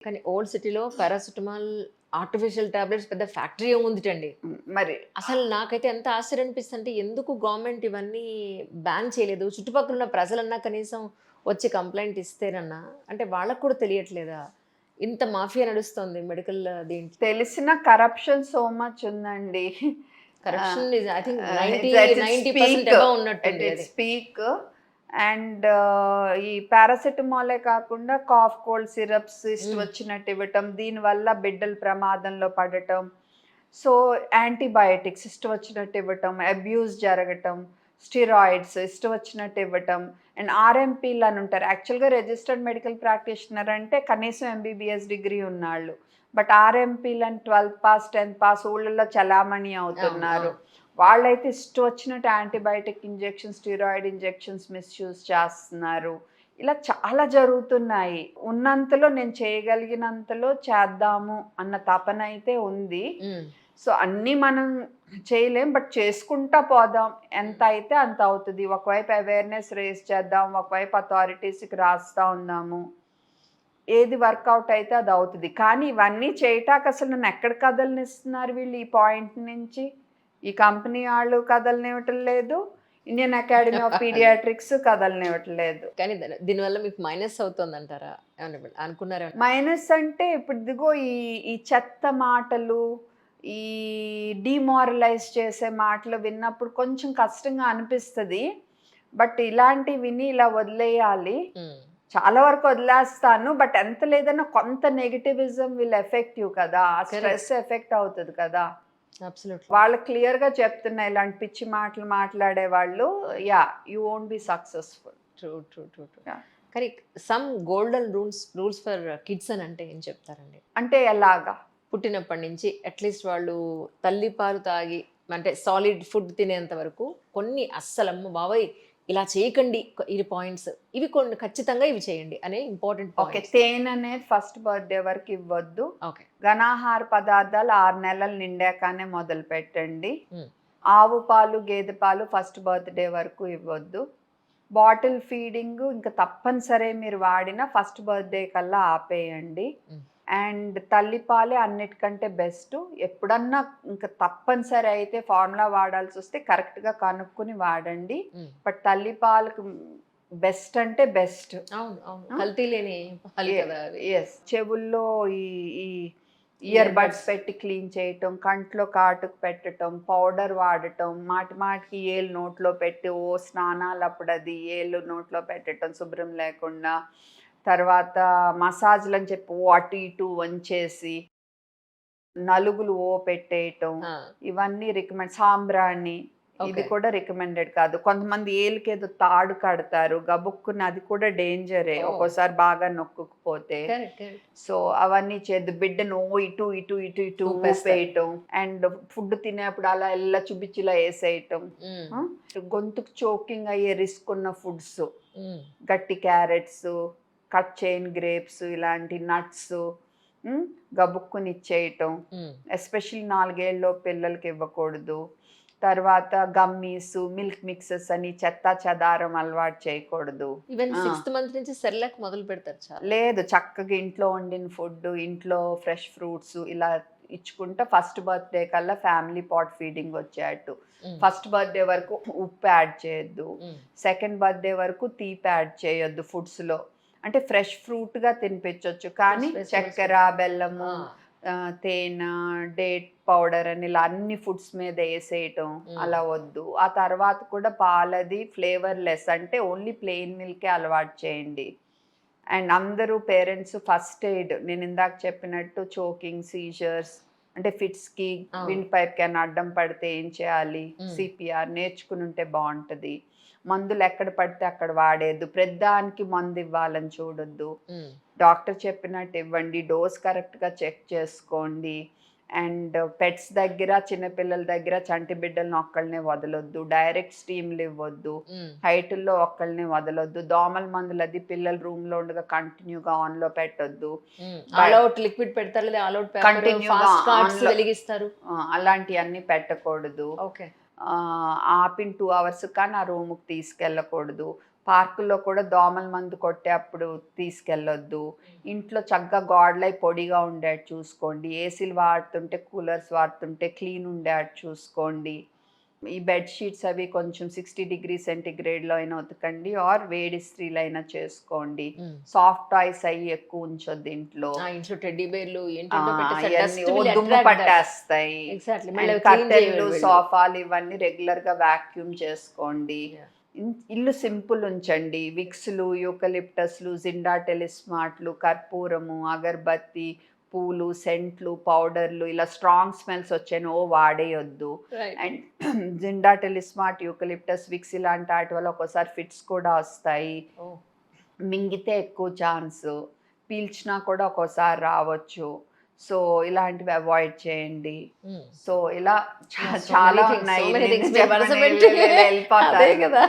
కానీ ఓల్డ్ సిటీలో paracetamol artificial tablets పెద్ద ఫ్యాక్టరీ ఉందిటండి. మరి అసలు నాకైతే ఎంత ఆశ్చర్యం అనిపిస్తుందంటే ఎందుకు గవర్నమెంట్ ఇవన్నీ బ్యాన్ చేయలేదు? చుట్టుపక్కల ఉన్న ప్రజలన్నా కనీసం వచ్చి కంప్లెయింట్ ఇస్తేనన్నా అంటే వాళ్ళకి కూడా తెలియట్లేదా? ఇంత మాఫియా నడుస్తోంది మెడికల్ దీంట్లో. తెలిసిన కరప్షన్ సో మచ్ ఉందండి. Corruption is I think 90, at its 90% peak, above at ఉన్నట్టుంది అది. It's peak. అండ్ ఈ పారాసెటమాలే కాకుండా కాఫ్ కోల్డ్ సిరప్స్ ఇష్టం హ్మ్. వచ్చినట్టు ఇవ్వటం, దీనివల్ల బిడ్డలు ప్రమాదంలో పడటం. సో యాంటీబయాటిక్స్ ఇష్టం వచ్చినట్టు ఇవ్వటం, అబ్యూస్ జరగటం, స్టిరాయిడ్స్ ఇష్టం వచ్చినట్టు ఇవ్వటం. అండ్ ఆర్ఎంపీలు అని ఉంటారు. యాక్చువల్గా రిజిస్టర్డ్ మెడికల్ ప్రాక్టీషనర్ అంటే కనీసం ఎంబీబీఎస్ డిగ్రీ ఉన్నాళ్ళు. బట్ ఆర్ఎంపీలు అని 12th పాస్ 10th పాస్ ఊళ్ళల్లో చలామణి అవును. అవుతున్నారు. అవును. వాళ్ళైతే ఇష్టం వచ్చినట్టు antibiotic injections, steroid injections misuse చేస్తున్నారు. ఇలా చాలా జరుగుతున్నాయి. ఉన్నంతలో నేను చేయగలిగినంతలో చేద్దాము అన్న తపన అయితే ఉంది. హ్మ్. సో అన్నీ మనం చేయలేం. బట్ చేసుకుంటా పోదాం. ఎంత అయితే అంత అవుతది. ఒకవైపు అవేర్‌నెస్ రేజ్ చేద్దాం. ఒకవైపు అథారిటీస్‌కి రాస్తా ఉందాము. ఏది వర్కౌట్ అయితే అది అవుతది. కానీ ఇవన్నీ చేయటానికి అసలు నన్ను ఎక్కడ కదలనిస్తున్నారు వీళ్ళు ఈ పాయింట్ నుంచి? ఈ కంపెనీ ఆళ్ళు కదలనివ్వటం లేదు. ఇండియన్ అకాడమీ ఆఫ్ పీడియాట్రిక్స్ కదలనివ్వటం లేదు. కానీ దీనివల్ల మీకు మైనస్ అవుతుందంటారా? ఏమన్నా అనుకున్నారా? మైనస్ అంటే ఇప్పుడు ఇదిగో ఈ ఈ చెత్త మాటలు, ఈ డీమోరలైజ్ చేసే మాటలు విన్నప్పుడు కొంచెం కష్టంగా అనిపిస్తది. బట్ ఇలాంటివి విని ఇలా వదిలేయాలి. హ్మ్. చాలా వరకు వదిలేస్తాను. బట్ ఎంత లేదన్నా కొంత నెగెటివిజం విల్ ఎఫెక్టివ్ కదా! ఆ కరెక్ట్. స్ట్రెస్ ఎఫెక్ట్ అవుతది కదా! అబ్సల్యూట్‌లీ. వాళ్ళు క్లియర్‌గా చెప్తున్నా ఇలాంటి పిచ్చి మాటలు మాట్లాడేవాళ్ళు you won't be successful. True. True. True. True. Yeah! కానీ some golden rules for kids అని అంటే ఏం చెప్తారండి? అంటే ఎలాగా? పుట్టినప్పటి నుంచి అట్‌లీస్ట్ వాళ్ళు తల్లి పాలు తాగి అంటే సాలిడ్ ఫుడ్ తినేంత వరకు కొన్ని అస్సలు అమ్మ బాబోయ్! ఇలా చేయకండి ఇది పాయింట్స్. ఇవి కొన్ని ఖచ్చితంగా ఇవి చేయండి అనే ఇంపార్టెంట్ ఓకే. పాయింట్స్. తేననేది ఫస్ట్ బర్త్‌డే వరకు ఇవ్వొద్దు. ఓకే. ఘనాహార పదార్థాలు 6 నెలలు నిండాకనే మొదలుపెట్టండి. హ్మ్. ఆవు పాలు, గేదె పాలు ఫస్ట్ బర్త్‌డే వరకు ఇవ్వొద్దు. బాటిల్ ఫీడింగు ఇంక తప్పనిసరి మీరు వాడిన ఫస్ట్ బర్త్‌డే కల్లా ఆపేయండి. హ్మ్. అండ్ తల్లిపాలే అన్నిటికంటే బెస్టు. ఎప్పుడన్నా ఇంక తప్పనిసరి అయితే ఫార్ములా వాడాల్సొస్తే కరెక్ట్‌గా కనుక్కొని వాడండి. హ్మ్. బట్ తల్లిపాలకు బెస్ట్ అంటే బెస్ట్. అవును. అవును. ఆ! కల్తీ లేని పాలు ఎ కదా అవి. యెస్. చెవుల్లో ఈ ఈ ఇయర్ ఇయర్ బడ్స్ బడ్స్. పెట్టి క్లీన్ చేయటం, కంట్లో కాటుకు పెట్టటం, పౌడర్ వాడటం, మాటి మాటికి ఏలు నోట్లో పెట్టి స్నానాలప్పుడది ఏలు నోట్లో పెట్టటం శుభ్రం లేకుండా. తర్వాత మసాజ్‌లని చెప్పి అటు ఇటు వంచేసి, నలుగులు పెట్టేయటం. ఆ! ఇవన్నీ సాంబ్రాణి ఇది ఓకే. కూడా రికమెండెడ్ కాదు. కొంతమంది ఏలుకేదో తాడు కడతారు. గబుక్కున అది కూడా డేంజరే. ఓహ్! ఒక్కోసారి బాగా నొక్కుకుపోతే. కరెక్ట్. కరెక్ట్. సో, అవన్నీ చేయొద్దు. బిడ్డను ఇటు, ఇటు, ఇటు, ఇటు ఊపేస్తారు. ఊపేయటం. అండ్ ఫుడ్ తినేప్పుడు అలా ఇలా చూపించి ఇలా ఏసేయటం. హ్మ్. ఆ! గొంతుకు చోకింగ్ అయ్యే రిస్క్ ఉన్న ఫుడ్స్. హ్మ్. గట్టి క్యారెట్సు, కట్ చేయని గ్రేప్స్ ఇలాంటి నట్సు. హ్మ్. గబుక్కుని ఇచ్చేయటం. హ్మ్. ఎస్పెషల్లీ 4 ఏళ్లలోపు పిల్లలకి ఇవ్వకూడదు. తర్వాత గమ్మీసు, మిల్క్ మిక్సెస్ అని చెత్తా చెదారం అలవాటు చేయకూడదు. ఈవెన్ ఆ! సిక్స్త్ మంత్ నుంచి సెర్లాక్ మొదలు పెడతారు చాలా. లేదు. చక్కగా ఇంట్లో వండిన ఫుడ్డు, ఇంట్లో ఫ్రెష్ ఫ్రూట్స్ ఇలా ఇచ్చుకుంటా ఫస్ట్ బర్త్‌డే కల్లా ఫ్యామిలీ పాట్ ఫీడింగ్ వచ్చేట్టు. హ్మ్. ఫస్ట్ బర్త్‌డే వరకు ఉప్పు యాడ్ చేయొద్దు. హ్మ్. సెకండ్ బర్త్‌డే వరకు తీపి యాడ్ చేయొద్దు ఫుడ్స్‌లో. అంటే ఫ్రెష్ ఫ్రూట్‌గా తినిపించొచ్చు. కానీ ఫ్రెష్ వెజిటబుల్స్ చక్కెర, కూడా. బెల్లము, ఆ! తేనె, డేట్ పౌడర్ అని ఇలా అన్ని ఫుడ్స్ మీద ఏసేయటం హ్మ్. అలా వద్దు. ఆ తర్వాత కూడా పాలది ఫ్లేవర్‌లెస్ అంటే ఓన్లీ ప్లెయిన్ మిల్కే అలవాటు చేయండి. అండ్ అందరూ పేరెంట్స్ ఫస్ట్ ఎయిడ్ నేనిందాక చెప్పినట్టు చోకింగ్, సీజర్స్ అంటే ఫిట్స్‌కి, అవును. విండ్ పైప్‌కి ఏమన్నా అడ్డం పడితే ఏం చేయాలి? హ్మ్. సీపీఆర్ నేర్చుకునుంటే బావుంటది. మందులెక్కడ పడితే అక్కడ వాడేయద్దు. ప్రతిదానికి మందివ్వాలని చూడొద్దు. హ్మ్. డాక్టర్ చెప్పినట్టు ఇవ్వండి. డోస్ కరెక్ట్‌గా చెక్ చేసుకోండి. అండ్ పెట్స్ దగ్గర, చిన్న పిల్లల దగ్గర చంటి బిడ్డలని ఒక్కళ్ళనే వదలొద్దు. డైరెక్ట్ స్టీమ్‌లు ఇవ్వొద్దు. హ్మ్. హైటుల్లో ఒక్కళ్ళని వదలొద్దు. దోమల మందులది పిల్లలు రూమ్‌లో ఉండగా కంటిన్యూగా ఆన్‌లో పెట్టొద్దు. హ్మ్. బ ఆల్ ఔట్ లిక్విడ్ పెడతారు. లేదా ఆల్ ఔట్ పేపర్, కంటిన్యూగా ఫాస్ట్ కార్డ్స్ ఆన్‌లో వెలిగిస్తారు. అలాంటియన్నీ పెట్టకూడదు. ఓకే. ఆపిన 2 అవర్స్ కానీ ఆ రూమ్‌కి తీసుకెళ్ళకూడదు. పార్కుల్లో కూడా దోమల మందు కొట్టేప్పుడు తీసుకెళ్ళొద్దు. ఇంట్లో చక్కగా గోడలై పొడిగా ఉండేట్టు చూసుకోండి. ఏసీలు వాడుతుంటే, కూలర్స్ వాడుతుంటే క్లీన్ ఉండేట్టు చూసుకోండి. ఈ బెడ్ షీట్స్ అవి కొంచెం 60 డిగ్రీ సెంటీగ్రేడ్‌లో అయినా ఉతకండి ఆర్ వేడి ఇస్త్రీలు అయినా చేసుకోండి. సాఫ్ట్ టాయ్స్ అయ్యి ఎక్కువ ఉంచొద్దు ఇంట్లో. ఆ ఇంట్లో టెడ్డీ బేర్లు ఆ! ఏంటంటో పెట్టేసి ఇయన్నీ డస్ట్ ఓ విల్ దుమ్ము అట్రాక్ట్ దట్. పట్టేస్తాయి. ఎగ్జాక్ట్లీ మళ్ళీ అండ్ క్లీన్ కర్టెన్లు, చేయరు వీళ్ళు. సోఫాలు ఇవన్నీ రెగ్యులర్‌గా వాక్యూమ్ చేసుకోండి. Yeah. ఇల్లు సింపుల్ ఉంచండి. విక్స్‌లు, యూకలిప్టస్‌లు, జిండా టెలిస్మార్ట్‌లు, కర్పూరము, అగరబత్తి, పూలు, సెంట్లు, పౌడర్‌లు ఇలా స్ట్రాంగ్ స్మెల్స్ వచ్చేనో వాడేయొద్దు. Right. And Zinda Tilismath, eucalyptus, Vicks ఇలాంటి వాటి వల్ల ఒక్కోసారి ఫిట్స్ కూడా వస్తాయి. Oh. మింగితే ఎక్కువ ఛాన్సు. పీల్చినా కూడా ఒక్కోసారి రావచ్చు. సో, ఇలాంటివి అవాయిడ్ చేయండి. Mm. సో, ఇలా Yeah, so చాలా many things, ఉన్నాయి. so many ఇన్ని things మీరు వరుస చెప్పని పెట్టి అదే వెళ్ళిపోతారు. కదా.